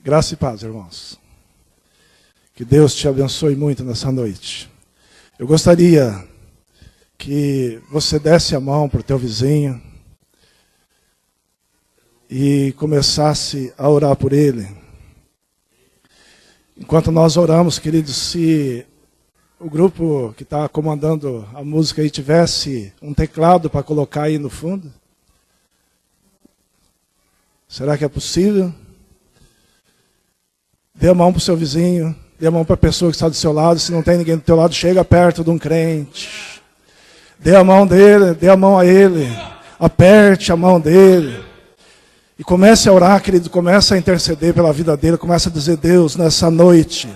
Graça e paz, irmãos. Que Deus te abençoe muito nessa noite. Eu gostaria que você desse a mão para o teu vizinho e começasse a orar por ele. Enquanto nós oramos, queridos, se o grupo que está comandando a música aí tivesse um teclado para colocar aí no fundo. Será que é possível? Dê a mão para o seu vizinho, dê a mão para a pessoa que está do seu lado. Se não tem ninguém do teu lado, chega perto de um crente. Dê a mão dele, dê a mão a ele. Aperte a mão dele. E comece a orar, querido, comece a interceder pela vida dele. Comece a dizer, Deus, nessa noite,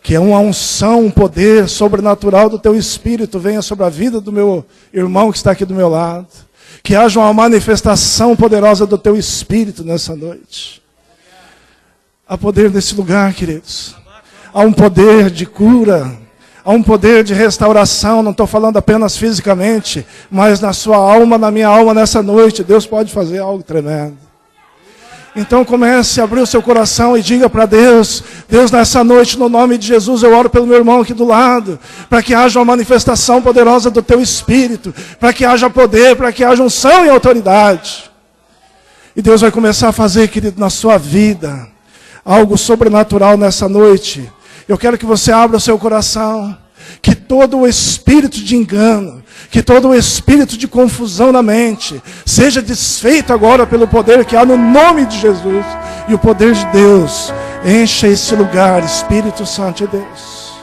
que é uma unção, um poder sobrenatural do teu Espírito venha sobre a vida do meu irmão que está aqui do meu lado. Que haja uma manifestação poderosa do teu Espírito nessa noite. Há poder nesse lugar, queridos. Há um poder de cura. Há um poder de restauração. Não estou falando apenas fisicamente, mas na sua alma, na minha alma nessa noite. Deus pode fazer algo tremendo. Então comece a abrir o seu coração e diga para Deus, Deus, nessa noite, no nome de Jesus, eu oro pelo meu irmão aqui do lado, para que haja uma manifestação poderosa do teu Espírito, para que haja poder, para que haja unção e autoridade. E Deus vai começar a fazer, querido, na sua vida, algo sobrenatural nessa noite. Eu quero que você abra o seu coração, que todo o espírito de engano, que todo o espírito de confusão na mente, seja desfeito agora pelo poder que há no nome de Jesus. E o poder de Deus encha esse lugar, Espírito Santo de Deus.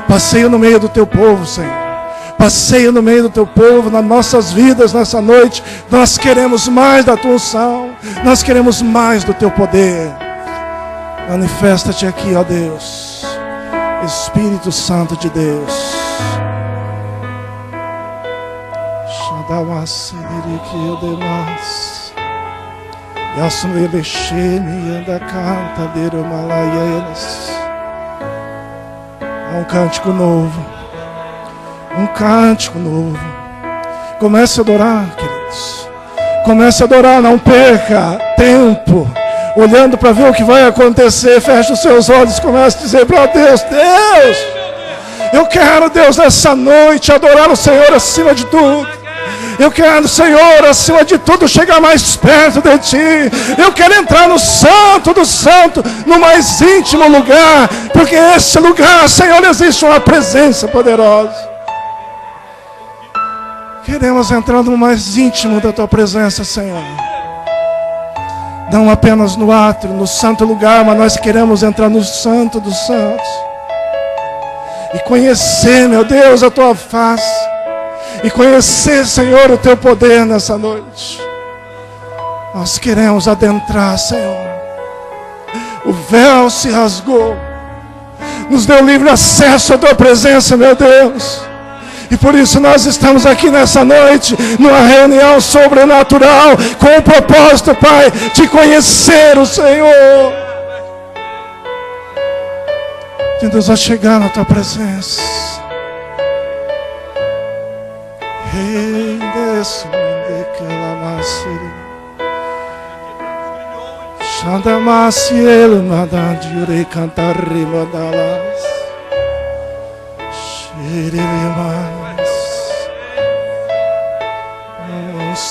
Passeia no meio do teu povo, Senhor. Passeia no meio do teu povo, nas nossas vidas nessa noite. Nós queremos mais da tua unção, nós queremos mais do teu poder. Manifesta-te aqui, ó Deus, Espírito Santo de Deus. Há um cântico novo. Um cântico novo. Comece a adorar, queridos. Comece a adorar, não perca tempo olhando para ver o que vai acontecer. Feche os seus olhos, comece a dizer para Deus, Deus, eu quero, Deus, nessa noite adorar o Senhor acima de tudo. Eu quero, Senhor, acima de tudo, chegar mais perto de Ti. Eu quero entrar no santo do santo, no mais íntimo lugar, porque esse lugar, Senhor, existe uma presença poderosa. Queremos entrar no mais íntimo da Tua presença, Senhor. Não apenas no átrio, no santo lugar, mas nós queremos entrar no santo dos santos. E conhecer, meu Deus, a Tua face. E conhecer, Senhor, o Teu poder nessa noite. Nós queremos adentrar, Senhor. O véu se rasgou. Nos deu livre acesso à Tua presença, meu Deus. E por isso nós estamos aqui nessa noite, numa reunião sobrenatural, com o propósito, Pai, de conhecer o Senhor. Que Deus vai chegar na Tua presença. Xandamacielo nadandire cantar rimandalas.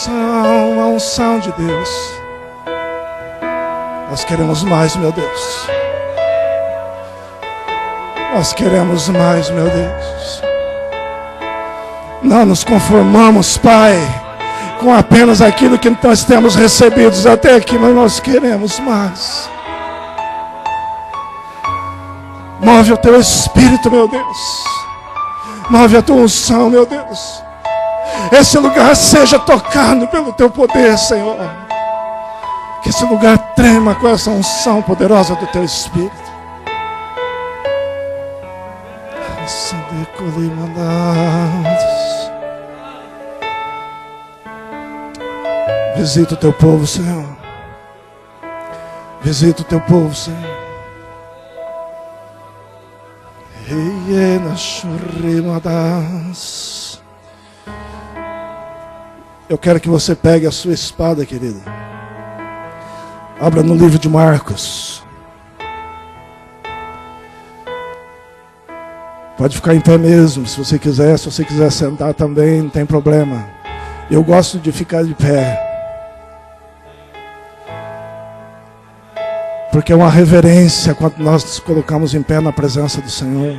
A unção de Deus. Nós queremos mais, meu Deus. Nós queremos mais, meu Deus. Não nos conformamos, Pai, com apenas aquilo que nós temos recebido até aqui, mas nós queremos mais. Move o Teu Espírito, meu Deus. Move a Tua unção, meu Deus. Esse lugar seja tocado pelo Teu poder, Senhor. Que esse lugar trema com essa unção poderosa do Teu Espírito. Visita o Teu povo, Senhor. Visita o Teu povo, Senhor. Eu quero que você pegue a sua espada, querida. Abra no livro de Marcos. Pode ficar em pé mesmo, se você quiser. Se você quiser sentar também, não tem problema. Eu gosto de ficar de pé. Porque é uma reverência quando nós nos colocamos em pé na presença do Senhor.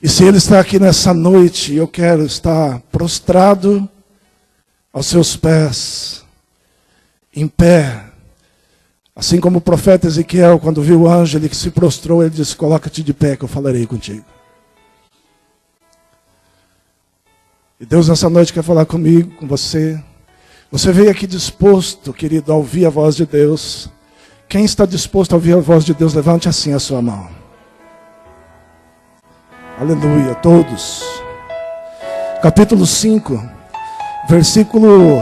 E se Ele está aqui nessa noite, eu quero estar prostrado aos seus pés, em pé. Assim como o profeta Ezequiel, quando viu o anjo, ele que se prostrou, ele disse: coloca-te de pé que eu falarei contigo. E Deus nessa noite quer falar comigo, com você. Você veio aqui disposto, querido, a ouvir a voz de Deus. Quem está disposto a ouvir a voz de Deus, levante assim a sua mão. Aleluia, todos. Capítulo 5, versículo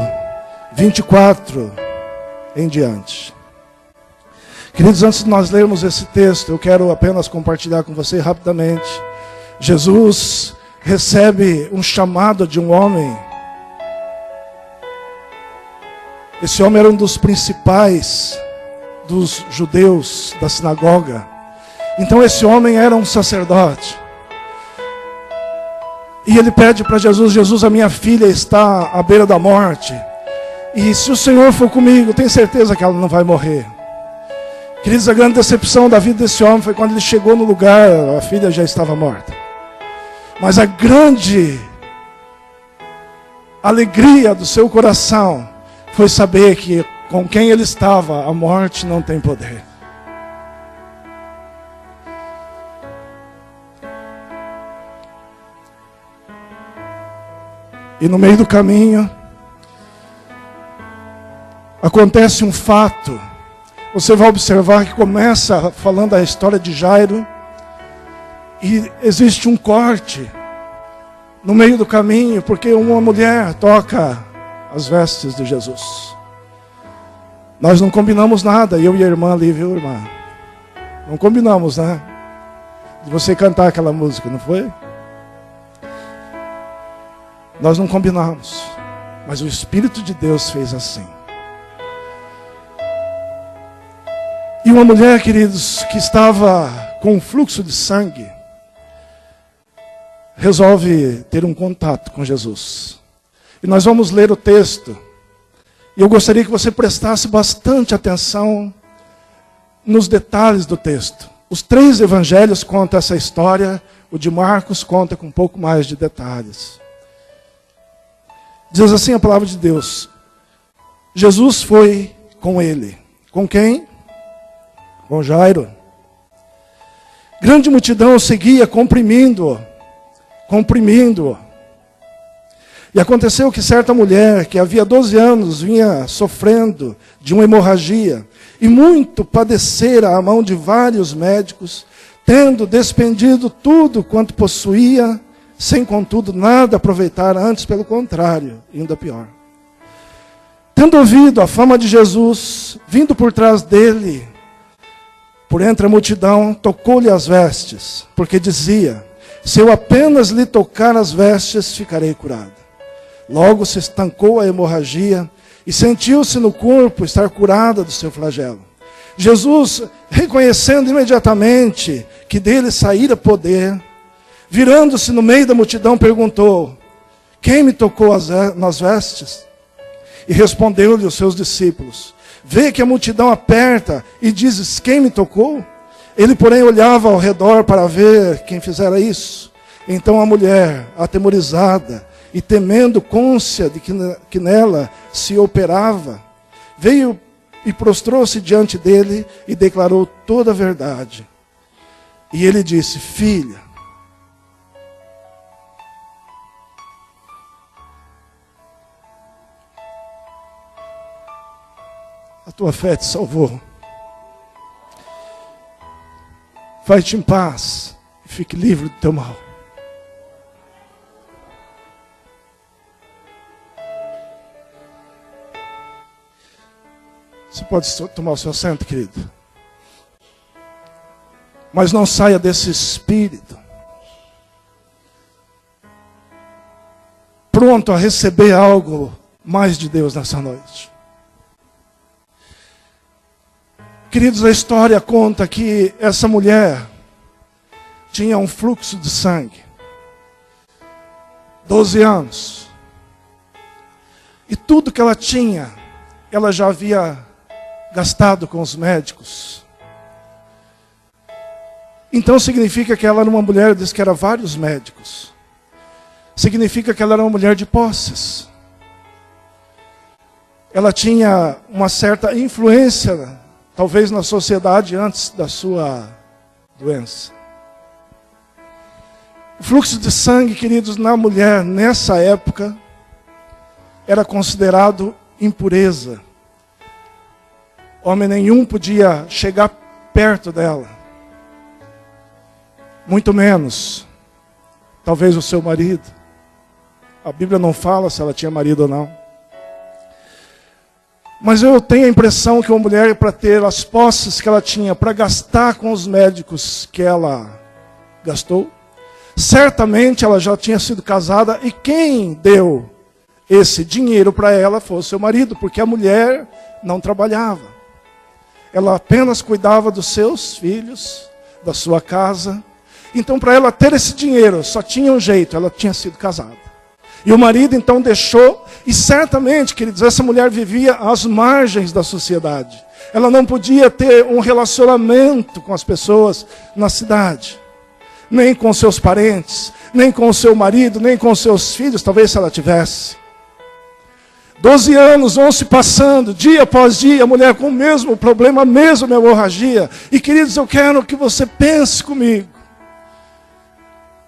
24 em diante. Queridos, antes de nós lermos esse texto, eu quero apenas compartilhar com você rapidamente. Jesus recebe um chamado de um homem. Esse homem era um dos principais dos judeus da sinagoga. Então esse homem era um sacerdote. E ele pede para Jesus: Jesus, a minha filha está à beira da morte. E se o Senhor for comigo, tenho certeza que ela não vai morrer. Queridos, a grande decepção da vida desse homem foi quando ele chegou no lugar, a filha já estava morta. Mas a grande alegria do seu coração foi saber que com quem ele estava, a morte não tem poder. E no meio do caminho, acontece um fato. Você vai observar que começa falando a história de Jairo. E existe um corte no meio do caminho, porque uma mulher toca as vestes de Jesus. Nós não combinamos nada, eu e a irmã ali, viu, irmã? Não combinamos, né? De você cantar aquela música, não foi? Nós não combinamos, mas o Espírito de Deus fez assim. E uma mulher, queridos, que estava com um fluxo de sangue, resolve ter um contato com Jesus. E nós vamos ler o texto. E eu gostaria que você prestasse bastante atenção nos detalhes do texto. Os 3 evangelhos contam essa história. O de Marcos conta com um pouco mais de detalhes. Diz assim a palavra de Deus: Jesus foi com ele. Com quem? Com Jairo. Grande multidão o seguia, comprimindo-o. E aconteceu que certa mulher, que havia 12 anos, vinha sofrendo de uma hemorragia, e muito padecera à mão de vários médicos, tendo despendido tudo quanto possuía, sem contudo nada aproveitar, antes pelo contrário, ainda pior. Tendo ouvido a fama de Jesus, vindo por trás dele, por entre a multidão, tocou-lhe as vestes, porque dizia: se eu apenas lhe tocar as vestes, ficarei curado. Logo se estancou a hemorragia, e sentiu-se no corpo estar curada do seu flagelo. Jesus, reconhecendo imediatamente que dele saíra poder, virando-se no meio da multidão, perguntou: quem me tocou nas vestes? E respondeu-lhe os seus discípulos: vê que a multidão aperta e dizes: quem me tocou? Ele, porém, olhava ao redor para ver quem fizera isso. Então a mulher, atemorizada e temendo côncia de que nela se operava, veio e prostrou-se diante dele e declarou toda a verdade. E ele disse: filha, a tua fé te salvou. Vai-te em paz e fique livre do teu mal. Você pode tomar o seu assento, querido. Mas não saia desse espírito, pronto a receber algo mais de Deus nessa noite. Queridos, a história conta que essa mulher tinha um fluxo de sangue. 12 anos. E tudo que ela tinha, ela já havia gastado com os médicos. Então significa que ela era uma mulher, diz que era vários médicos. Significa que ela era uma mulher de posses. Ela tinha uma certa influência, talvez na sociedade antes da sua doença. O fluxo de sangue, queridos, na mulher, nessa época, era considerado impureza. Homem nenhum podia chegar perto dela. Muito menos, talvez o seu marido. A Bíblia não fala se ela tinha marido ou não. Mas eu tenho a impressão que uma mulher, para ter as posses que ela tinha, para gastar com os médicos que ela gastou, certamente ela já tinha sido casada, e quem deu esse dinheiro para ela foi o seu marido, porque a mulher não trabalhava. Ela apenas cuidava dos seus filhos, da sua casa. Então, para ela ter esse dinheiro, só tinha um jeito, ela tinha sido casada. E o marido então deixou, e certamente, queridos, essa mulher vivia às margens da sociedade. Ela não podia ter um relacionamento com as pessoas na cidade. Nem com seus parentes, nem com o seu marido, nem com seus filhos, talvez se ela tivesse. 12 anos vão se passando, dia após dia, a mulher com o mesmo problema, a mesma hemorragia. E queridos, eu quero que você pense comigo.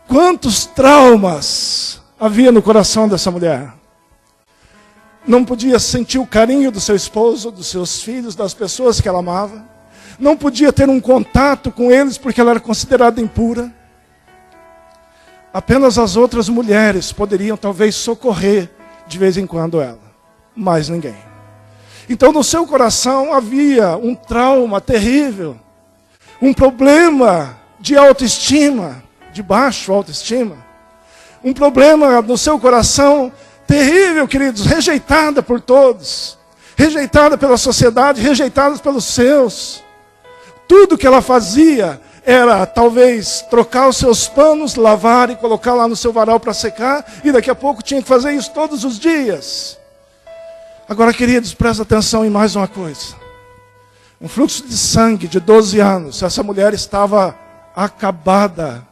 Quantos traumas havia no coração dessa mulher? Não podia sentir o carinho do seu esposo, dos seus filhos, das pessoas que ela amava. Não podia ter um contato com eles porque ela era considerada impura. Apenas as outras mulheres poderiam talvez socorrer de vez em quando ela. Mais ninguém. Então no seu coração havia um trauma terrível. Um problema de autoestima, de baixa autoestima. Um problema no seu coração terrível, queridos, rejeitada por todos. Rejeitada pela sociedade, rejeitada pelos seus. Tudo que ela fazia era talvez trocar os seus panos, lavar e colocar lá no seu varal para secar, e daqui a pouco tinha que fazer isso todos os dias. Agora, queridos, presta atenção em mais uma coisa. Um fluxo de sangue de 12 anos, essa mulher estava acabada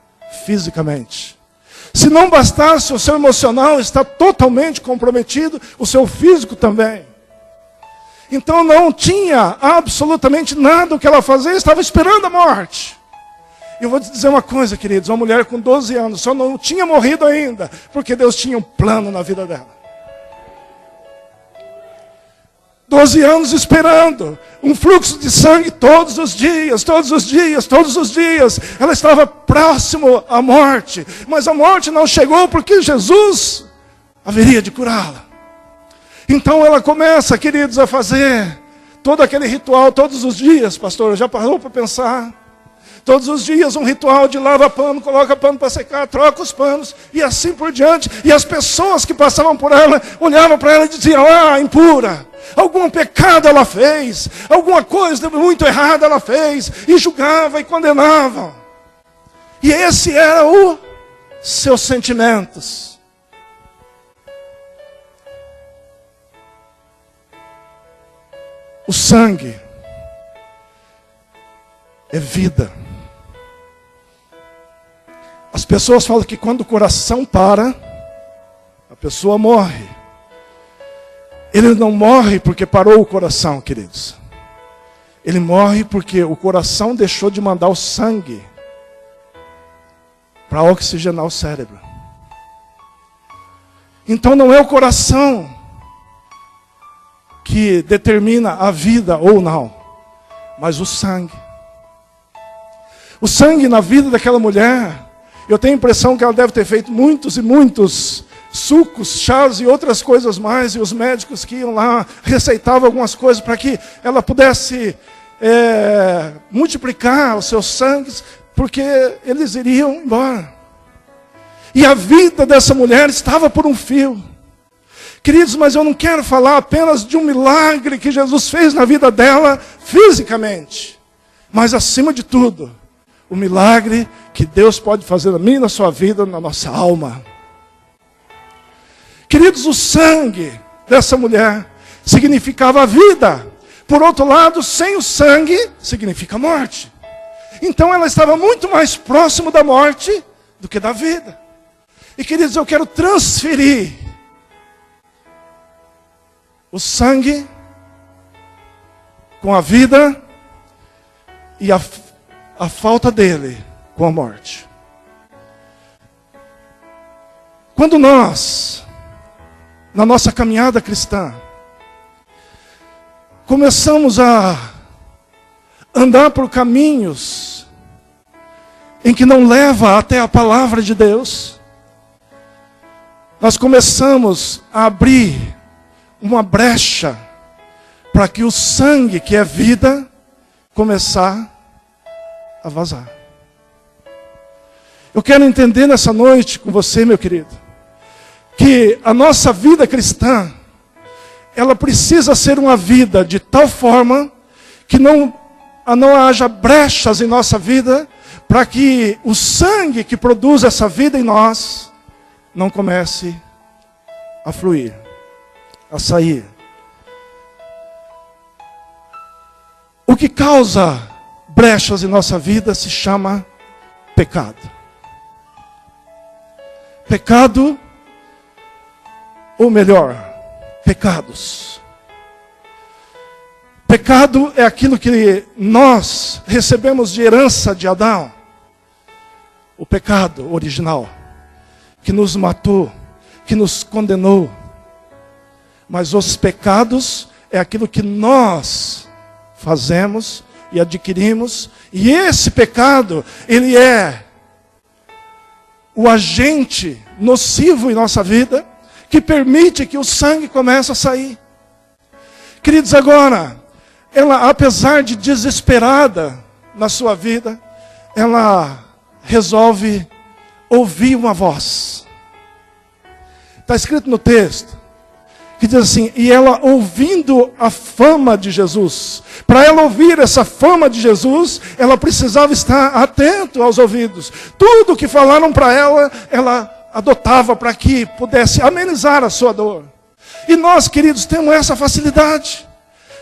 fisicamente. Se não bastasse o seu emocional está totalmente comprometido, o seu físico também. Então não tinha absolutamente nada o que ela fazia, estava esperando a morte. E eu vou te dizer uma coisa, queridos, uma mulher com 12 anos só não tinha morrido ainda, porque Deus tinha um plano na vida dela. 12 anos esperando, um fluxo de sangue todos os dias, todos os dias, todos os dias. Ela estava próximo à morte, mas a morte não chegou porque Jesus haveria de curá-la. Então ela começa, queridos, a fazer todo aquele ritual todos os dias, pastor, já parou para pensar? Todos os dias um ritual de lava pano, coloca pano para secar, troca os panos e assim por diante. E as pessoas que passavam por ela, olhavam para ela e diziam, ah, impura. Algum pecado ela fez, alguma coisa muito errada ela fez. E julgava e condenavam. E esse era o seus sentimentos. O sangue é vida. As pessoas falam que quando o coração para, a pessoa morre. Ele não morre porque parou o coração, queridos. Ele morre porque o coração deixou de mandar o sangue para oxigenar o cérebro. Então não é o coração que determina a vida ou não, mas o sangue. O sangue na vida daquela mulher, eu tenho a impressão que ela deve ter feito muitos e muitos sucos, chás e outras coisas mais, e os médicos que iam lá receitavam algumas coisas para que ela pudesse multiplicar os seus sangues, porque eles iriam embora. E a vida dessa mulher estava por um fio. Queridos, mas eu não quero falar apenas de um milagre que Jesus fez na vida dela fisicamente, mas acima de tudo, o milagre que Deus pode fazer na minha e na sua vida, na nossa alma. Queridos, o sangue dessa mulher significava a vida. Por outro lado, sem o sangue, significa morte. Então ela estava muito mais próximo da morte do que da vida. E queridos, eu quero transferir o sangue com a vida e a falta dele com a morte. Quando nós, na nossa caminhada cristã, começamos a andar por caminhos em que não leva até a palavra de Deus, nós começamos a abrir uma brecha para que o sangue, que é vida, começar a vazar. Eu quero entender nessa noite com você, meu querido, que a nossa vida cristã, ela precisa ser uma vida de tal forma que não haja brechas em nossa vida, para que o sangue que produz essa vida em nós não comece a fluir, a sair. O que causa brechas em nossa vida se chama pecado. Pecado, ou melhor, pecados. Pecado é aquilo que nós recebemos de herança de Adão. O pecado original, que nos matou, que nos condenou. Mas os pecados é aquilo que nós fazemos e adquirimos. E esse pecado, ele é o agente nocivo em nossa vida, que permite que o sangue comece a sair. Queridos, agora, ela, apesar de desesperada na sua vida, ela resolve ouvir uma voz. Está escrito no texto, que diz assim, e ela ouvindo a fama de Jesus. Para ela ouvir essa fama de Jesus, ela precisava estar atento aos ouvidos. Tudo que falaram para ela, ela adotava para que pudesse amenizar a sua dor. E nós, queridos, temos essa facilidade.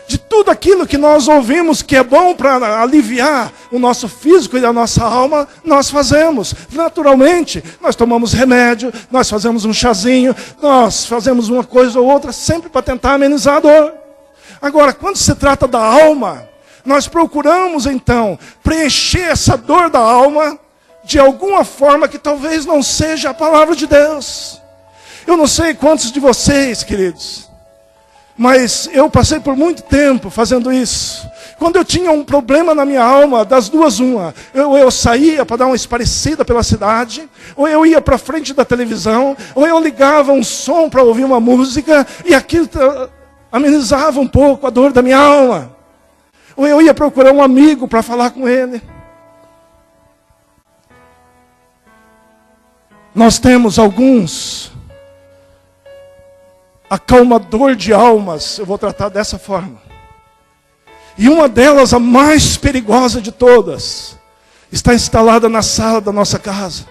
De tudo aquilo que nós ouvimos que é bom para aliviar o nosso físico e a nossa alma, nós fazemos. Naturalmente, nós tomamos remédio, nós fazemos um chazinho, nós fazemos uma coisa ou outra, sempre para tentar amenizar a dor. Agora, quando se trata da alma, nós procuramos então preencher essa dor da alma de alguma forma que talvez não seja a palavra de Deus. Eu não sei quantos de vocês, queridos, mas eu passei por muito tempo fazendo isso. Quando eu tinha um problema na minha alma, das duas uma, eu saía para dar uma esparecida pela cidade, ou eu ia para frente da televisão, ou eu ligava um som para ouvir uma música, e aquilo amenizava um pouco a dor da minha alma. Ou eu ia procurar um amigo para falar com ele. Nós temos alguns acalmador de almas, eu vou tratar dessa forma. E uma delas, a mais perigosa de todas, está instalada na sala da nossa casa.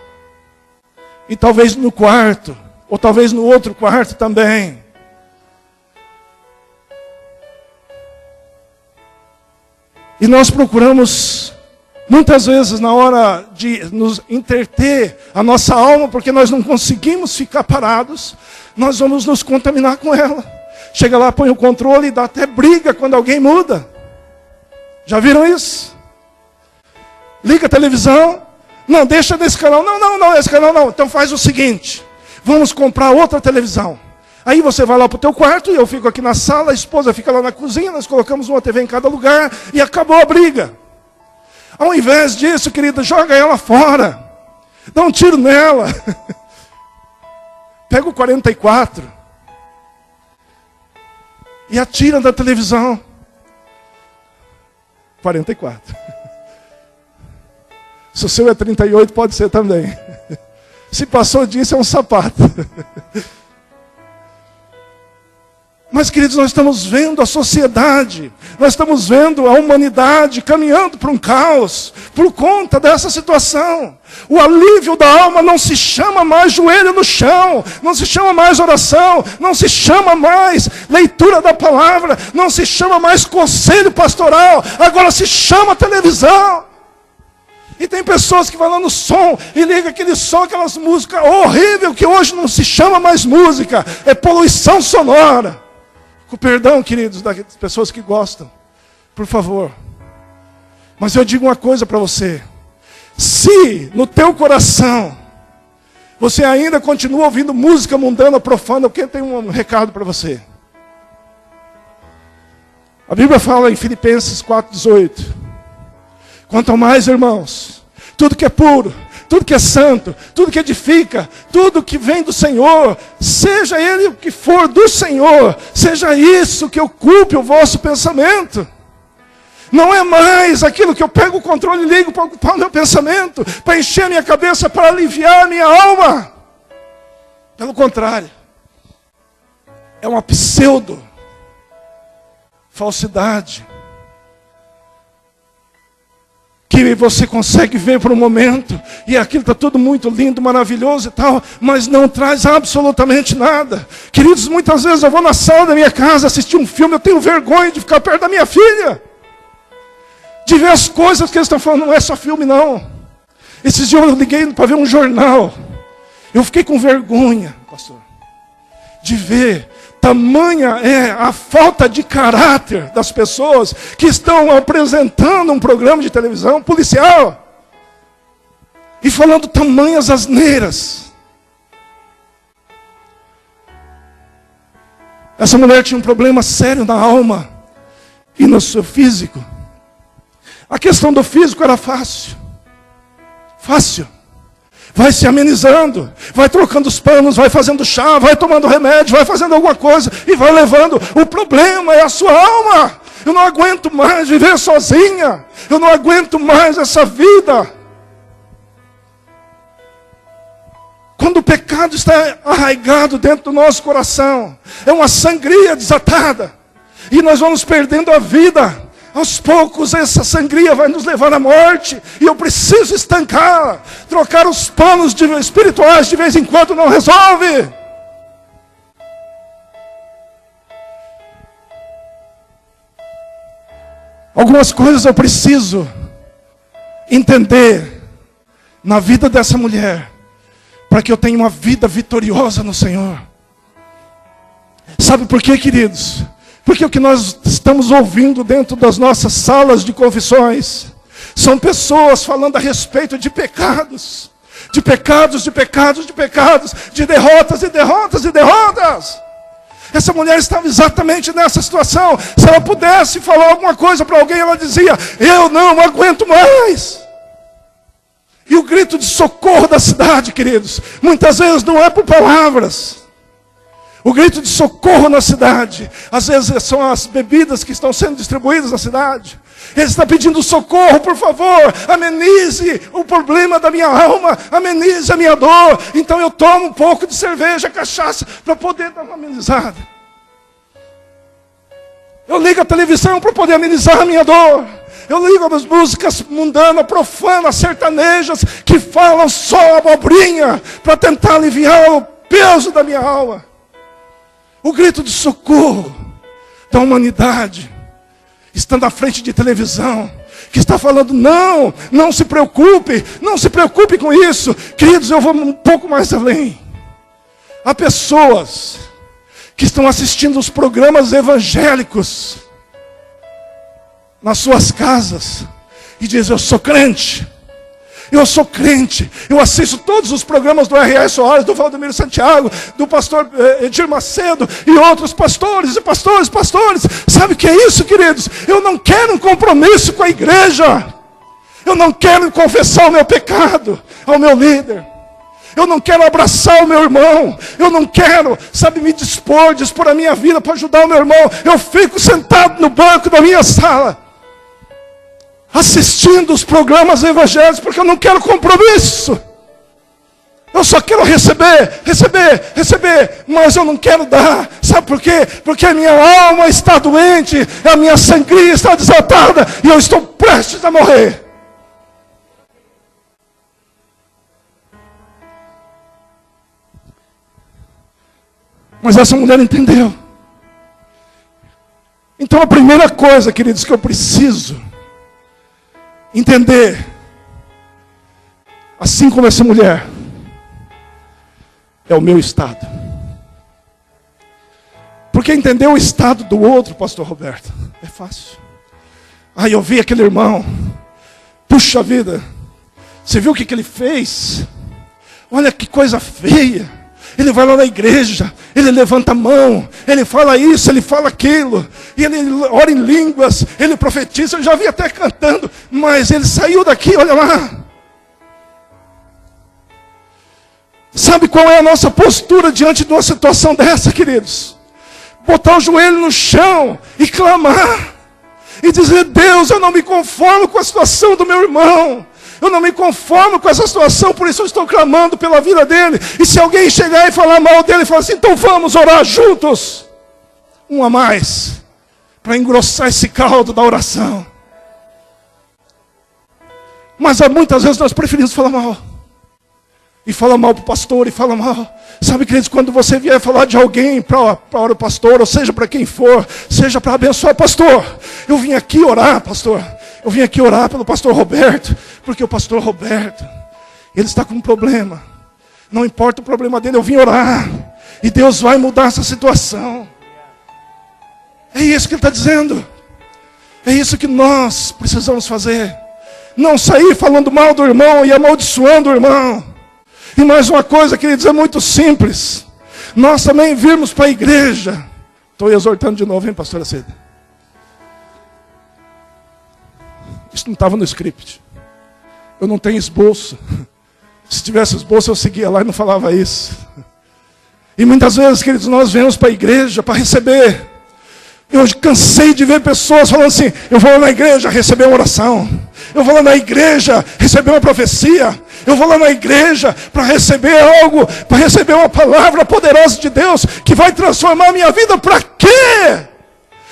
E talvez no quarto, ou talvez no outro quarto também. E nós procuramos, muitas vezes, na hora de nos entreter a nossa alma, porque nós não conseguimos ficar parados, nós vamos nos contaminar com ela. Chega lá, põe o controle e dá até briga quando alguém muda. Já viram isso? Liga a televisão. Não, deixa desse canal. Não, esse canal não. Então faz o seguinte. Vamos comprar outra televisão. Aí você vai lá para o teu quarto e eu fico aqui na sala, a esposa fica lá na cozinha, nós colocamos uma TV em cada lugar e acabou a briga. Ao invés disso, querida, joga ela fora. Dá um tiro nela. Pega o 44 e atira da televisão. 44. Se o seu é 38, pode ser também. Se passou disso, é um sapato. Mas, queridos, nós estamos vendo a sociedade, nós estamos vendo a humanidade caminhando para um caos, por conta dessa situação. O alívio da alma não se chama mais joelho no chão, não se chama mais oração, não se chama mais leitura da palavra, não se chama mais conselho pastoral, agora se chama televisão. E tem pessoas que vão lá no som e ligam aquele som, aquelas músicas horríveis, que hoje não se chama mais música, é poluição sonora. Com perdão, queridos, das pessoas que gostam, por favor. Mas eu digo uma coisa para você. Se no teu coração você ainda continua ouvindo música mundana, profana, porque tem um recado para você. A Bíblia fala em Filipenses 4,18. Quanto mais, irmãos, tudo que é puro, tudo que é santo, tudo que edifica, tudo que vem do Senhor, seja ele o que for do Senhor, seja isso que ocupe o vosso pensamento. Não é mais aquilo que eu pego o controle e ligo para ocupar o meu pensamento, para encher a minha cabeça, para aliviar a minha alma. Pelo contrário, é uma pseudo-falsidade, que você consegue ver por um momento, e aquilo está tudo muito lindo, maravilhoso e tal, mas não traz absolutamente nada. Queridos, muitas vezes eu vou na sala da minha casa assistir um filme, eu tenho vergonha de ficar perto da minha filha, de ver as coisas que eles estão falando. Não é só filme, não. Esses dias eu liguei para ver um jornal, eu fiquei com vergonha, pastor, de ver. Tamanha é a falta de caráter das pessoas que estão apresentando um programa de televisão policial e falando tamanhas asneiras. Essa mulher tinha um problema sério na alma e no seu físico. A questão do físico era fácil. Vai se amenizando, vai trocando os panos, vai fazendo chá, vai tomando remédio, vai fazendo alguma coisa e vai levando. O problema é a sua alma. Eu não aguento mais viver sozinha. Eu não aguento mais essa vida. Quando o pecado está arraigado dentro do nosso coração, é uma sangria desatada. E nós vamos perdendo a vida. Aos poucos essa sangria vai nos levar à morte. E eu preciso estancar. Trocar os panos espirituais de vez em quando não resolve. Algumas coisas eu preciso entender na vida dessa mulher, para que eu tenha uma vida vitoriosa no Senhor. Sabe por quê, queridos? Porque o que nós estamos ouvindo dentro das nossas salas de confissões são pessoas falando a respeito de pecados, de derrotas e derrotas e derrotas. Essa mulher estava exatamente nessa situação. Se ela pudesse falar alguma coisa para alguém, ela dizia: eu não aguento mais. E o grito de socorro da cidade, queridos, muitas vezes não é por palavras. O grito de socorro na cidade, às vezes são as bebidas que estão sendo distribuídas na cidade. Ele está pedindo socorro, por favor, amenize o problema da minha alma, amenize a minha dor. Então eu tomo um pouco de cerveja, cachaça, para poder dar uma amenizada. Eu ligo a televisão para poder amenizar a minha dor. Eu ligo as músicas mundanas, profanas, sertanejas, que falam só abobrinha, para tentar aliviar o peso da minha alma. O grito de socorro da humanidade está na frente de televisão, que está falando: não se preocupe com isso. Queridos, eu vou um pouco mais além. Há pessoas que estão assistindo os programas evangélicos nas suas casas e dizem: eu sou crente, eu assisto todos os programas do R.A. Soares, do Valdemiro Santiago, do pastor Edir Macedo e outros pastores. Sabe o que é isso, queridos? Eu não quero um compromisso com a igreja. Eu não quero confessar o meu pecado ao meu líder. Eu não quero abraçar o meu irmão. Eu não quero, me dispor a minha vida para ajudar o meu irmão. Eu fico sentado no banco da minha sala, assistindo os programas evangélicos, porque eu não quero compromisso. Eu só quero receber, mas eu não quero dar. Sabe por quê? Porque a minha alma está doente, a minha sangria está desatada e eu estou prestes a morrer. Mas essa mulher entendeu. Então a primeira coisa, queridos, que eu preciso entender, assim como essa mulher, é o meu estado. Porque entender o estado do outro, pastor Roberto, é fácil. Aí eu vi aquele irmão, puxa vida, você viu o que ele fez? Olha que coisa feia. Ele vai lá na igreja, ele levanta a mão, ele fala isso, ele fala aquilo, e ele ora em línguas, ele profetiza, eu já vi até cantando, mas ele saiu daqui, olha lá. Sabe qual é a nossa postura diante de uma situação dessa, queridos? Botar o joelho no chão e clamar. E dizer, Deus, eu não me conformo com a situação do meu irmão. Eu não me conformo com essa situação, por isso eu estou clamando pela vida dele. E se alguém chegar e falar mal dele, falar assim, então vamos orar juntos. Um a mais, para engrossar esse caldo da oração. Mas muitas vezes nós preferimos falar mal. E fala mal para o pastor, e fala mal. Sabe, queridos, quando você vier falar de alguém para o pastor, ou seja, para quem for, seja para abençoar, pastor, eu vim aqui orar, pastor. Eu vim aqui orar pelo pastor Roberto, porque o pastor Roberto, ele está com um problema. Não importa o problema dele, eu vim orar. E Deus vai mudar essa situação. É isso que ele está dizendo. É isso que nós precisamos fazer. Não sair falando mal do irmão e amaldiçoando o irmão. E mais uma coisa, queridos, é muito simples. Nós também virmos para a igreja. Estou exortando de novo, hein, pastora Cida? Isso não estava no script. Eu não tenho esboço. Se tivesse esboço, eu seguia lá e não falava isso. E muitas vezes, queridos, nós vemos para a igreja para receber. Eu cansei de ver pessoas falando assim, eu vou lá na igreja receber uma oração. Eu vou lá na igreja receber uma profecia. Eu vou lá na igreja para receber algo, para receber uma palavra poderosa de Deus que vai transformar a minha vida. Para quê?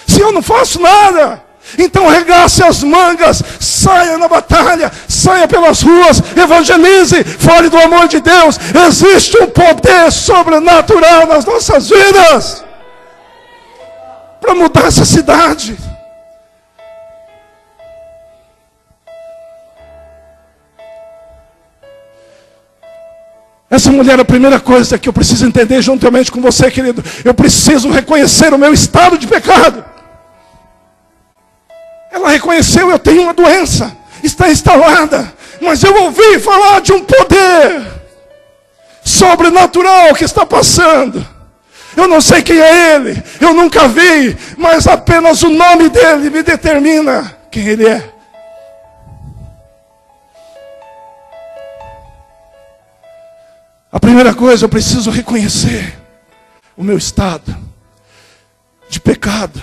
Se eu não faço nada. Então regace as mangas, saia na batalha, saia pelas ruas, evangelize, fale do amor de Deus. Existe um poder sobrenatural nas nossas vidas para mudar essa cidade. Essa mulher, a primeira coisa que eu preciso entender juntamente com você, querido, eu preciso reconhecer o meu estado de pecado. Ela reconheceu, eu tenho uma doença, está instalada, mas eu ouvi falar de um poder sobrenatural que está passando. Eu não sei quem é ele, eu nunca vi, mas apenas o nome dele me determina quem ele é. A primeira coisa, eu preciso reconhecer o meu estado de pecado.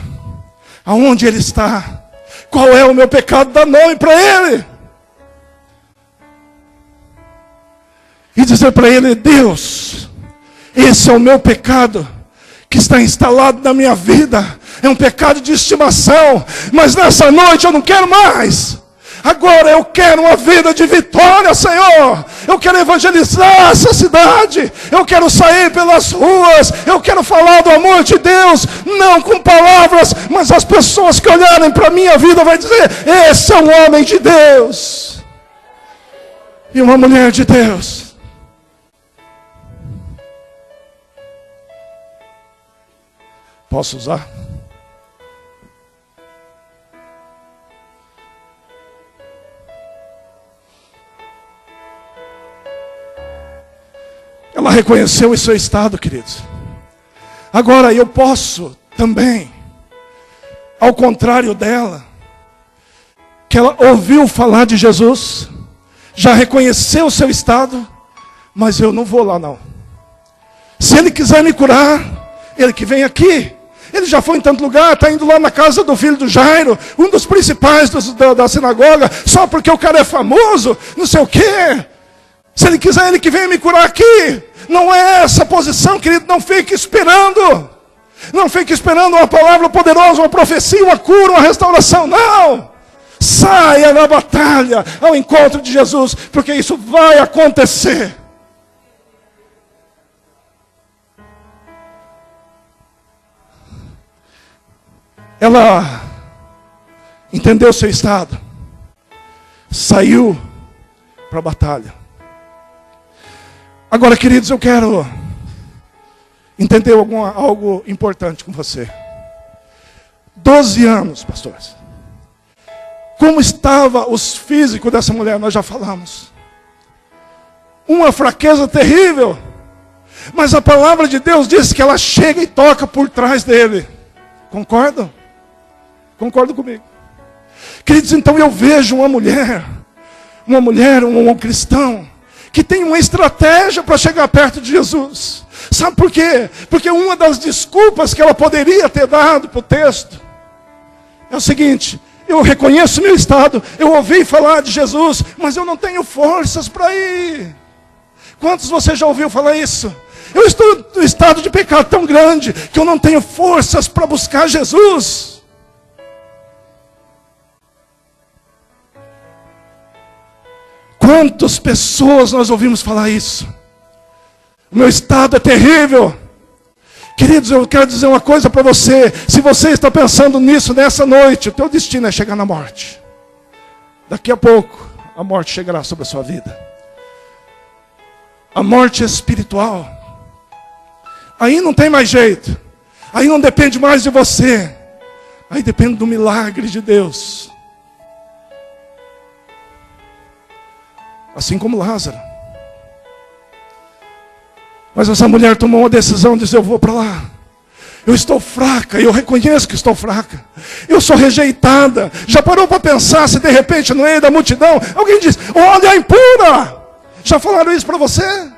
Aonde ele está? Qual é o meu pecado? Dá nome para ele. E dizer para ele, Deus, esse é o meu pecado que está instalado na minha vida. É um pecado de estimação, mas nessa noite eu não quero mais. Agora eu quero uma vida de vitória, Senhor. Eu quero evangelizar essa cidade. Eu quero sair pelas ruas. Eu quero falar do amor de Deus. Não com palavras, mas as pessoas que olharem para a minha vida vão dizer, esse é um homem de Deus. E uma mulher de Deus. Posso usar? Ela reconheceu o seu estado, queridos. Agora eu posso também, ao contrário dela, que ela ouviu falar de Jesus, já reconheceu o seu estado, mas eu não vou lá não. Se ele quiser me curar, ele que vem aqui. Ele já foi em tanto lugar, está indo lá na casa do filho do Jairo, um dos principais da sinagoga, só porque o cara é famoso, não sei o quê. Se Ele quiser, Ele que venha me curar aqui. Não é essa a posição, querido. Não fique esperando. Não fique esperando uma palavra poderosa, uma profecia, uma cura, uma restauração. Não. Saia na batalha ao encontro de Jesus, porque isso vai acontecer. Ela entendeu o seu estado, saiu para a batalha. Agora, queridos, eu quero entender algo importante com você. 12 anos, pastores. Como estava os físicos dessa mulher? Nós já falamos. Uma fraqueza terrível. Mas a palavra de Deus diz que ela chega e toca por trás dele. Concordam? Concordam comigo? Queridos, então eu vejo uma mulher, um cristão, que tem uma estratégia para chegar perto de Jesus. Sabe por quê? Porque uma das desculpas que ela poderia ter dado para o texto é o seguinte: eu reconheço meu estado, eu ouvi falar de Jesus, mas eu não tenho forças para ir. Quantos de vocês já ouviu falar isso? Eu estou no estado de pecado tão grande que eu não tenho forças para buscar Jesus. Quantas pessoas nós ouvimos falar isso? O meu estado é terrível. Queridos, eu quero dizer uma coisa para você. Se você está pensando nisso nessa noite, o teu destino é chegar na morte. Daqui a pouco, a morte chegará sobre a sua vida. A morte espiritual. Aí não tem mais jeito. Aí não depende mais de você. Aí depende do milagre de Deus. Assim como Lázaro. Mas essa mulher tomou uma decisão, disse: eu vou para lá. Eu estou fraca, eu reconheço que estou fraca. Eu sou rejeitada. Já parou para pensar se de repente no meio da multidão alguém diz: olha a impura. Já falaram isso para você?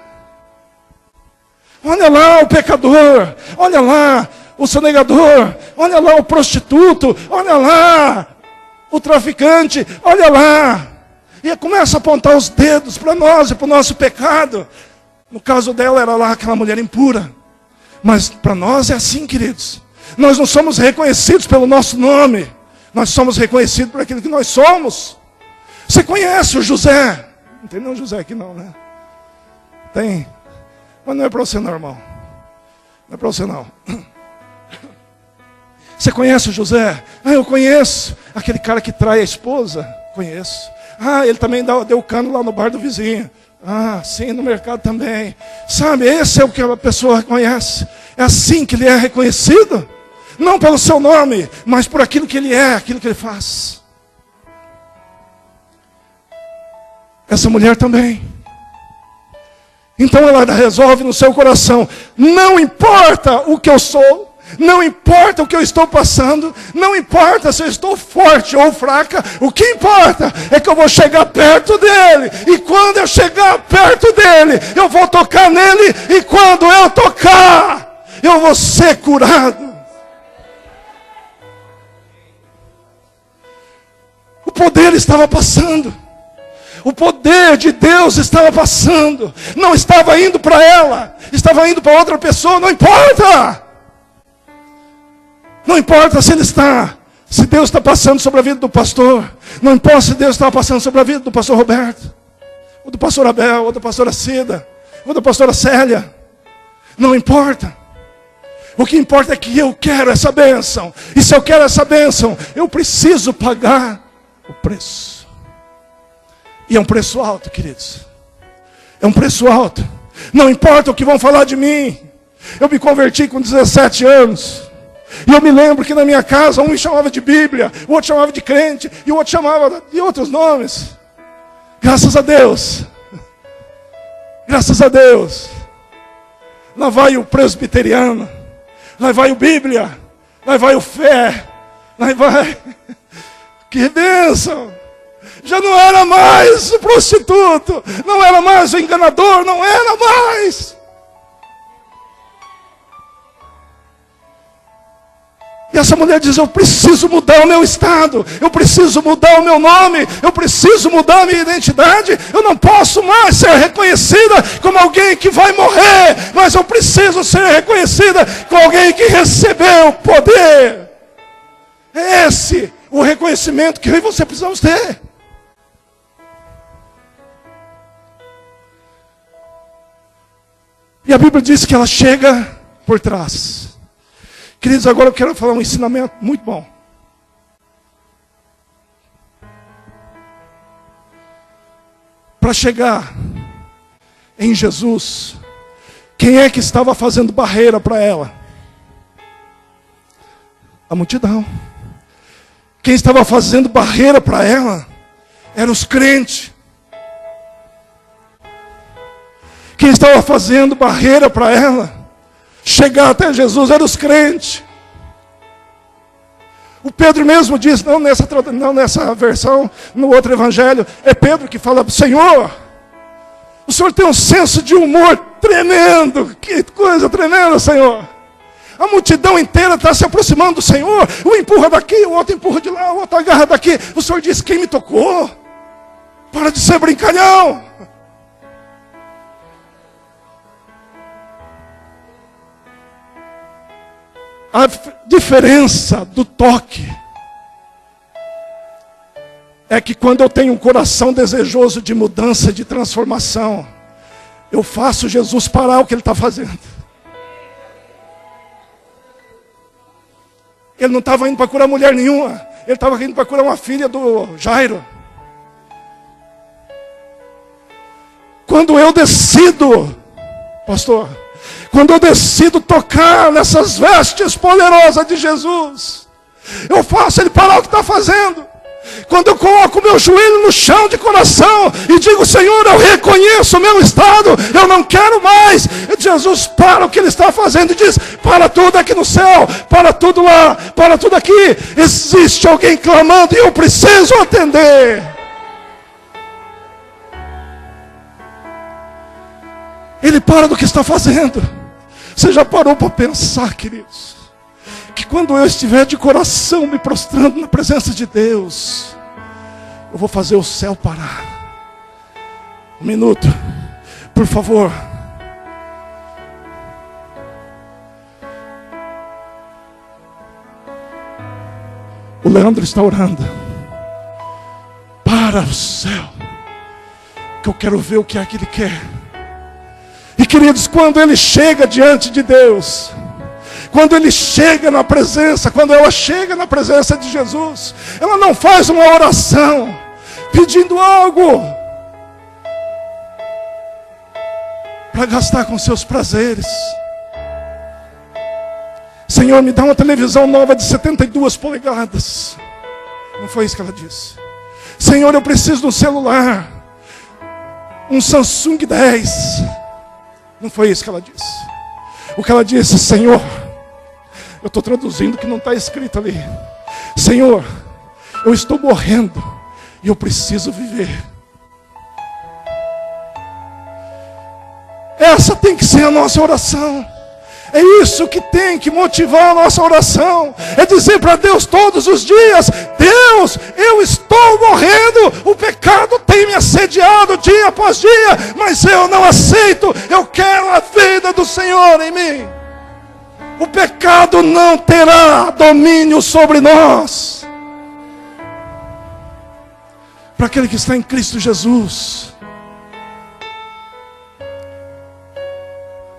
Olha lá o pecador. Olha lá o sonegador. Olha lá o prostituto. Olha lá o traficante. Olha lá. E começa a apontar os dedos para nós e para o nosso pecado. No caso dela era lá aquela mulher impura. Mas para nós é assim, queridos. Nós não somos reconhecidos pelo nosso nome. Nós somos reconhecidos por aquilo que nós somos. Você conhece o José? Não tem nenhum José aqui não, né? Tem. Mas não é para você não, irmão. Não é para você não. Você conhece o José? Ah, eu conheço. Aquele cara que trai a esposa? Conheço. Ah, ele também deu cano lá no bar do vizinho. Ah, sim, no mercado também. Sabe, esse é o que a pessoa reconhece. É assim que ele é reconhecido. Não pelo seu nome, mas por aquilo que ele é, aquilo que ele faz. Essa mulher também. Então ela resolve no seu coração: não importa o que eu sou, não importa o que eu estou passando, não importa se eu estou forte ou fraca, o que importa é que eu vou chegar perto dele. E quando eu chegar perto dele, eu vou tocar nele. E quando eu tocar, eu vou ser curado. O poder estava passando. O poder de Deus estava passando. Não estava indo para ela, estava indo para outra pessoa. Não importa. Não importa se se Deus está passando sobre a vida do pastor. Não importa se Deus está passando sobre a vida do pastor Roberto, ou do pastor Abel, ou da pastora Cida, ou da pastora Célia. Não importa. O que importa é que eu quero essa bênção. E se eu quero essa bênção, eu preciso pagar o preço. E é um preço alto, queridos. É um preço alto. Não importa o que vão falar de mim. Eu me converti com 17 anos. E eu me lembro que na minha casa um me chamava de Bíblia, o outro chamava de crente, e o outro chamava de outros nomes. Graças a Deus. Graças a Deus. Lá vai o presbiteriano. Lá vai o Bíblia. Lá vai o fé. Lá vai. Que bênção. Já não era mais o prostituto. Não era mais o enganador. Não era mais. E essa mulher diz: eu preciso mudar o meu estado, eu preciso mudar o meu nome, eu preciso mudar a minha identidade. Eu não posso mais ser reconhecida como alguém que vai morrer, mas eu preciso ser reconhecida como alguém que recebeu poder. É esse o reconhecimento que eu e você precisamos ter. E a Bíblia diz que ela chega por trás. Queridos, agora eu quero falar um ensinamento muito bom. Para chegar em Jesus, quem é que estava fazendo barreira para ela? A multidão. Quem estava fazendo barreira para ela eram os crentes. Quem estava fazendo barreira para ela chegar até Jesus eram os crentes. O Pedro mesmo diz, não nessa versão, no outro evangelho, é Pedro que fala: Senhor, o Senhor tem um senso de humor tremendo. Que coisa tremenda, Senhor. A multidão inteira está se aproximando do Senhor. Um empurra daqui, o outro empurra de lá, o outro agarra daqui. O Senhor diz: quem me tocou? Para de ser brincalhão. A diferença do toque é que quando eu tenho um coração desejoso de mudança, de transformação, eu faço Jesus parar o que ele está fazendo. Ele não estava indo para curar mulher nenhuma, ele estava indo para curar uma filha do Jairo. Quando eu decido, pastor, quando eu decido tocar nessas vestes poderosas de Jesus, eu faço ele parar o que está fazendo. Quando eu coloco o meu joelho no chão de coração e digo: Senhor, eu reconheço o meu estado, eu não quero mais. Jesus para o que ele está fazendo e diz: para tudo aqui no céu, para tudo lá, para tudo aqui. Existe alguém clamando e eu preciso atender. Ele para do que está fazendo. Você já parou para pensar, queridos, que quando eu estiver de coração me prostrando na presença de Deus, eu vou fazer o céu parar? Um minuto, por favor. O Leandro está orando. Para o céu, que eu quero ver o que é que ele quer. E queridos, quando ele chega diante de Deus, quando ele chega na presença, quando ela chega na presença de Jesus, ela não faz uma oração pedindo algo para gastar com seus prazeres. Senhor, me dá uma televisão nova de 72 polegadas. Não foi isso que ela disse. Senhor, eu preciso de um celular, um Samsung 10. Não foi isso que ela disse. O que ela disse: Senhor, eu estou traduzindo o que não está escrito ali. Senhor, eu estou morrendo e eu preciso viver. Essa tem que ser a nossa oração. É isso que tem que motivar a nossa oração. É dizer para Deus todos os dias: Deus, eu estou morrendo, o pecado tem me assediado dia após dia, mas eu não aceito, eu quero a vida do Senhor em mim. O pecado não terá domínio sobre nós. Para aquele que está em Cristo Jesus.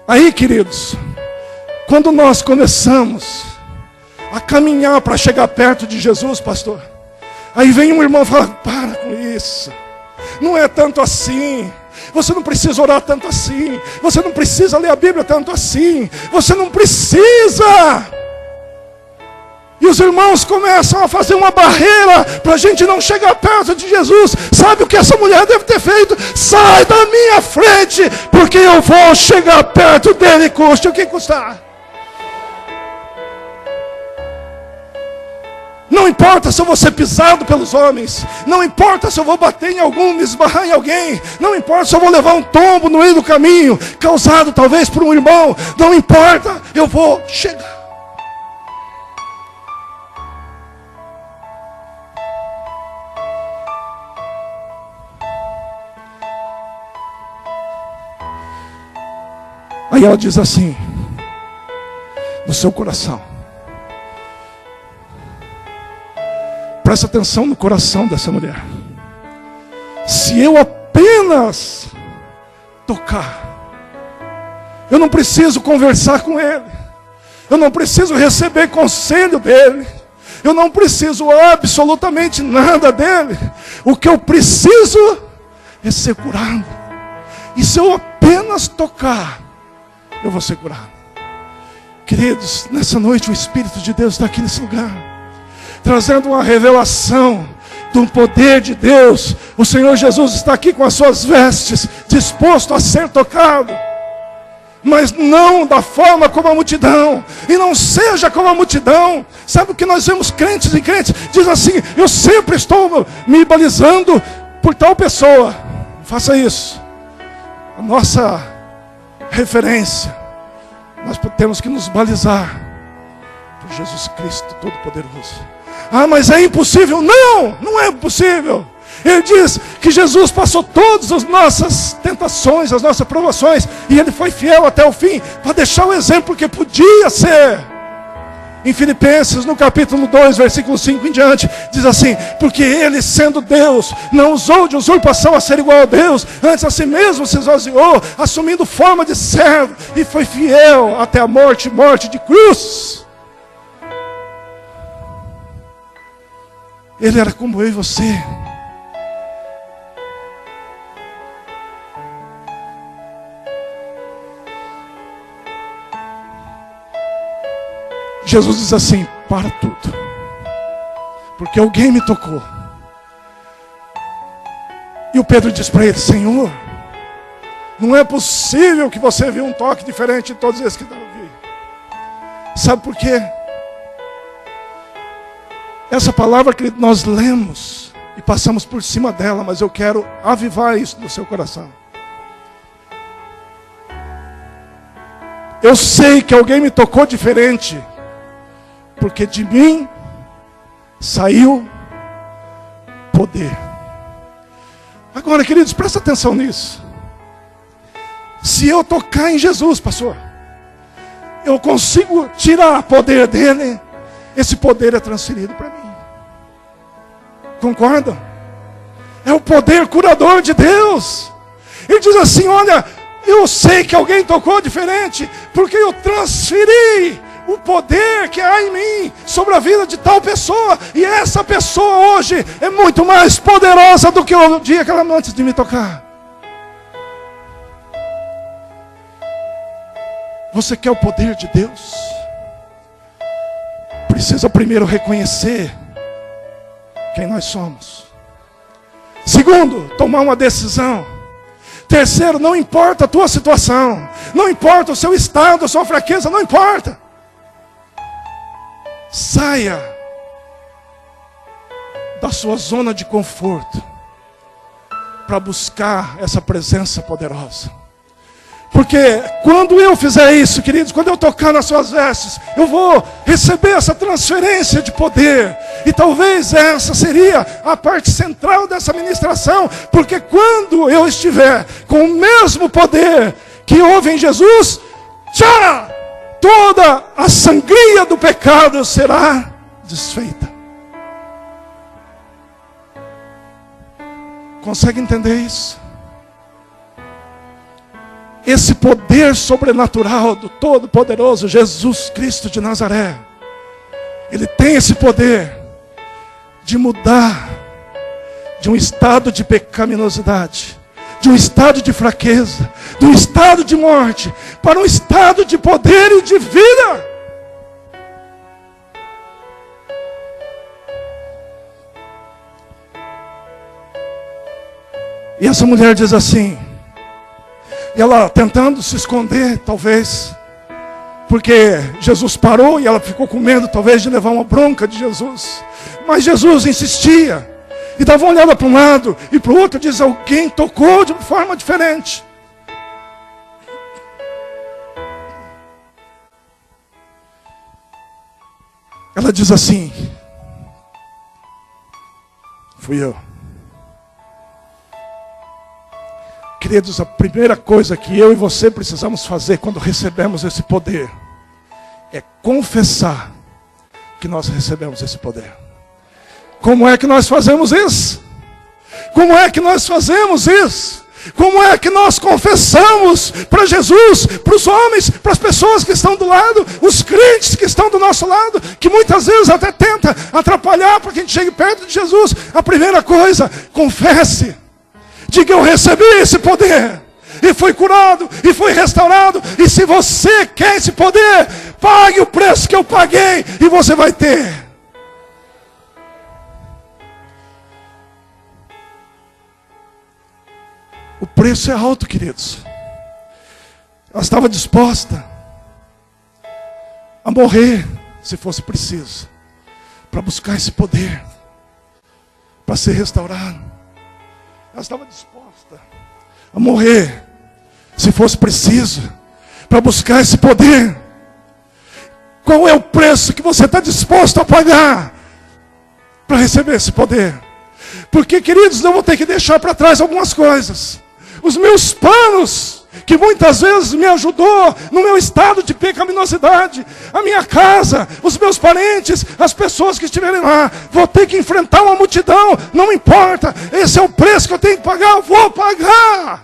Aí, queridos, quando nós começamos a caminhar para chegar perto de Jesus, pastor, aí vem um irmão e fala: para com isso, não é tanto assim, você não precisa orar tanto assim, você não precisa ler a Bíblia tanto assim, você não precisa. E os irmãos começam a fazer uma barreira para a gente não chegar perto de Jesus. Sabe o que essa mulher deve ter feito? Sai da minha frente, porque eu vou chegar perto dele, custe o que custar. Não importa se eu vou ser pisado pelos homens, não importa se eu vou bater em algum, me esbarrar em alguém, não importa se eu vou levar um tombo no meio do caminho, causado talvez por um irmão, não importa, eu vou chegar. Aí ela diz assim, no seu coração. Presta atenção no coração dessa mulher. Se eu apenas tocar, eu não preciso conversar com ele, eu não preciso receber conselho dele, eu não preciso absolutamente nada dele. O que eu preciso é ser curado. E se eu apenas tocar, eu vou ser curado. Queridos, nessa noite o Espírito de Deus está aqui nesse lugar, trazendo uma revelação do poder de Deus. O Senhor Jesus está aqui com as suas vestes, disposto a ser tocado, mas não da forma como a multidão, e não seja como a multidão. Sabe o que nós vemos crentes e crentes? Diz assim, eu sempre estou me balizando por tal pessoa. Faça isso. A nossa referência, nós temos que nos balizar por Jesus Cristo Todo-Poderoso. Ah, mas é impossível. Não, não é impossível. Ele diz que Jesus passou todas as nossas tentações, as nossas provações, e Ele foi fiel até o fim, para deixar o exemplo que podia ser. Em Filipenses, no capítulo 2, versículo 5 em diante, diz assim, porque Ele, sendo Deus, não usou de usurpação a ser igual a Deus, antes a si mesmo se esvaziou, assumindo forma de servo, e foi fiel até a morte, morte de cruz. Ele era como eu e você. Jesus diz assim, para tudo, porque alguém me tocou. E o Pedro diz para ele, Senhor, não é possível que você viu um toque diferente de todos esses que eu vi. Sabe por quê? Essa palavra que nós lemos e passamos por cima dela, mas eu quero avivar isso no seu coração. Eu sei que alguém me tocou diferente, porque de mim saiu poder. Agora, queridos, presta atenção nisso. Se eu tocar em Jesus, pastor, eu consigo tirar poder dele, esse poder é transferido para mim. Concordam? É o poder curador de Deus. Ele diz assim, olha, eu sei que alguém tocou diferente, porque eu transferi o poder que há em mim sobre a vida de tal pessoa, e essa pessoa hoje é muito mais poderosa do que o dia que ela antes de me tocar. Você quer o poder de Deus? Precisa primeiro reconhecer quem nós somos. Segundo, tomar uma decisão. Terceiro, não importa a tua situação, não importa o seu estado, a sua fraqueza, não importa. Saia da sua zona de conforto para buscar essa presença poderosa. Porque quando eu fizer isso, queridos, quando eu tocar nas suas vestes, eu vou receber essa transferência de poder. E talvez essa seria a parte central dessa ministração. Porque quando eu estiver com o mesmo poder que houve em Jesus, tchá! Toda a sangria do pecado será desfeita. Consegue entender isso? Esse poder sobrenatural do Todo-Poderoso Jesus Cristo de Nazaré, Ele tem esse poder de mudar de um estado de pecaminosidade, de um estado de fraqueza, de um estado de morte, para um estado de poder e de vida. E essa mulher diz assim, e ela tentando se esconder, talvez, porque Jesus parou e ela ficou com medo, talvez, de levar uma bronca de Jesus. Mas Jesus insistia, e dava uma olhada para um lado e para o outro, diz, alguém tocou de forma diferente. Ela diz assim, fui eu. Queridos, a primeira coisa que eu e você precisamos fazer quando recebemos esse poder é confessar que nós recebemos esse poder. Como é que nós fazemos isso? Como é que nós fazemos isso? Como é que nós confessamos para Jesus, para os homens, para as pessoas que estão do lado, os crentes que estão do nosso lado, que muitas vezes até tenta atrapalhar para que a gente chegue perto de Jesus? A primeira coisa, confesse. Diga: eu recebi esse poder, e fui curado, e fui restaurado. E se você quer esse poder, pague o preço que eu paguei, e você vai ter. O preço é alto, queridos. Ela estava disposta a morrer, se fosse preciso, para buscar esse poder, para ser restaurado. Ela estava disposta a morrer, se fosse preciso, para buscar esse poder. Qual é o preço que você está disposto a pagar para receber esse poder? Porque, queridos, eu vou ter que deixar para trás algumas coisas. Os meus planos, que muitas vezes me ajudou no meu estado de pecaminosidade, a minha casa, os meus parentes, as pessoas que estiverem lá. Vou ter que enfrentar uma multidão, não importa, esse é o preço que eu tenho que pagar, eu vou pagar.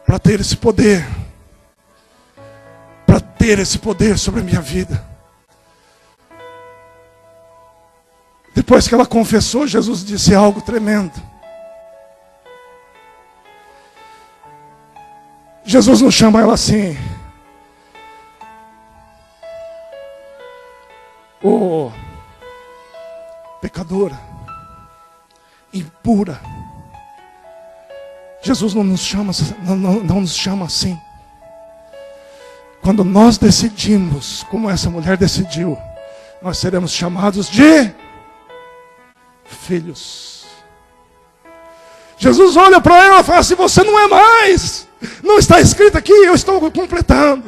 Para ter esse poder, para ter esse poder sobre a minha vida. Depois que ela confessou, Jesus disse algo tremendo. Jesus não chama ela assim: ô pecadora, impura. Jesus não nos chama, não nos chama assim. Quando nós decidimos, como essa mulher decidiu, nós seremos chamados de filhos. Jesus olha para ela e fala assim: você não é mais, não está escrito aqui, eu estou completando.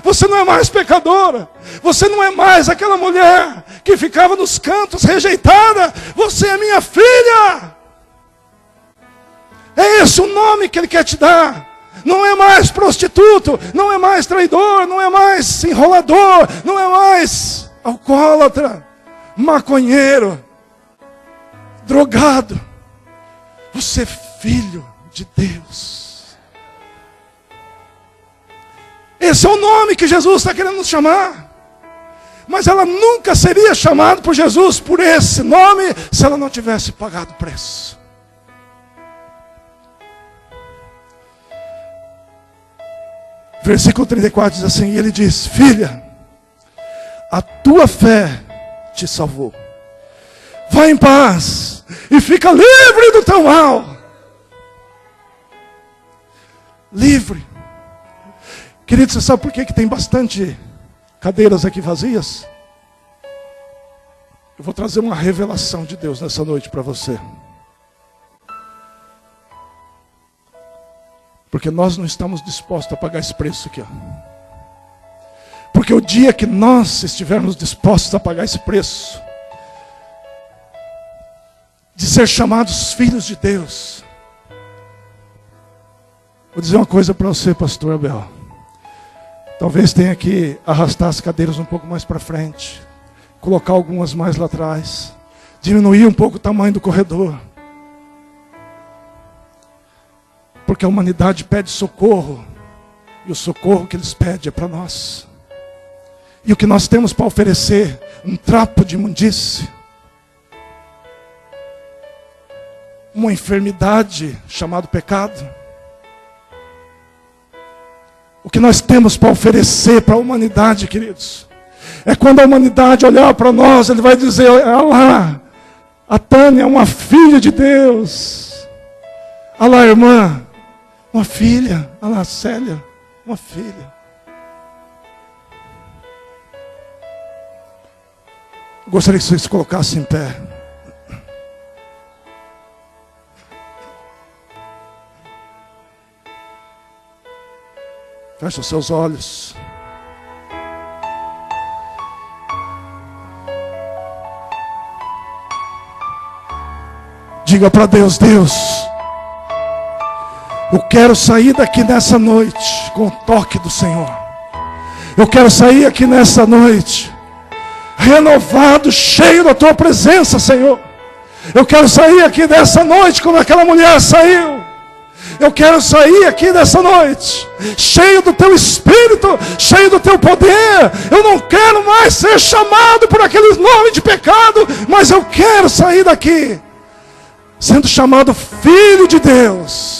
Você não é mais pecadora, você não é mais aquela mulher que ficava nos cantos rejeitada, você é minha filha. É esse o nome que Ele quer te dar. Não é mais prostituto, não é mais traidor, não é mais enrolador, não é mais alcoólatra, maconheiro, drogado. Você é filho de Deus. Esse é o nome que Jesus está querendo nos chamar. Mas ela nunca seria chamada por Jesus por esse nome se ela não tivesse pagado o preço. Versículo 34 diz assim: e ele diz: filha, a tua fé te salvou. Vai em paz e fica livre do teu mal. Livre. Querido, você sabe por que tem bastante cadeiras aqui vazias? Eu vou trazer uma revelação de Deus nessa noite para você. Porque nós não estamos dispostos a pagar esse preço aqui, ó. Porque o dia que nós estivermos dispostos a pagar esse preço, de ser chamados filhos de Deus. Vou dizer uma coisa para você, pastor Abel. Talvez tenha que arrastar as cadeiras um pouco mais para frente, colocar algumas mais lá atrás, diminuir um pouco o tamanho do corredor. Porque a humanidade pede socorro, e o socorro que eles pedem é para nós. E o que nós temos para oferecer, um trapo de imundície, uma enfermidade chamada pecado. O que nós temos para oferecer para a humanidade, queridos, é quando a humanidade olhar para nós, ele vai dizer: olha lá, a Tânia é uma filha de Deus. Olha lá, irmã, uma filha. Olha lá, Célia, uma filha. Eu gostaria que vocês se colocassem em pé. Feche os seus olhos. Diga para Deus: Deus, eu quero sair daqui nessa noite com o toque do Senhor. Eu quero sair aqui nessa noite renovado, cheio da tua presença, Senhor. Eu quero sair aqui dessa noite como aquela mulher saiu. Eu quero sair aqui dessa noite cheio do teu Espírito, cheio do teu poder. Eu não quero mais ser chamado por aqueles nomes de pecado, mas eu quero sair daqui sendo chamado filho de Deus.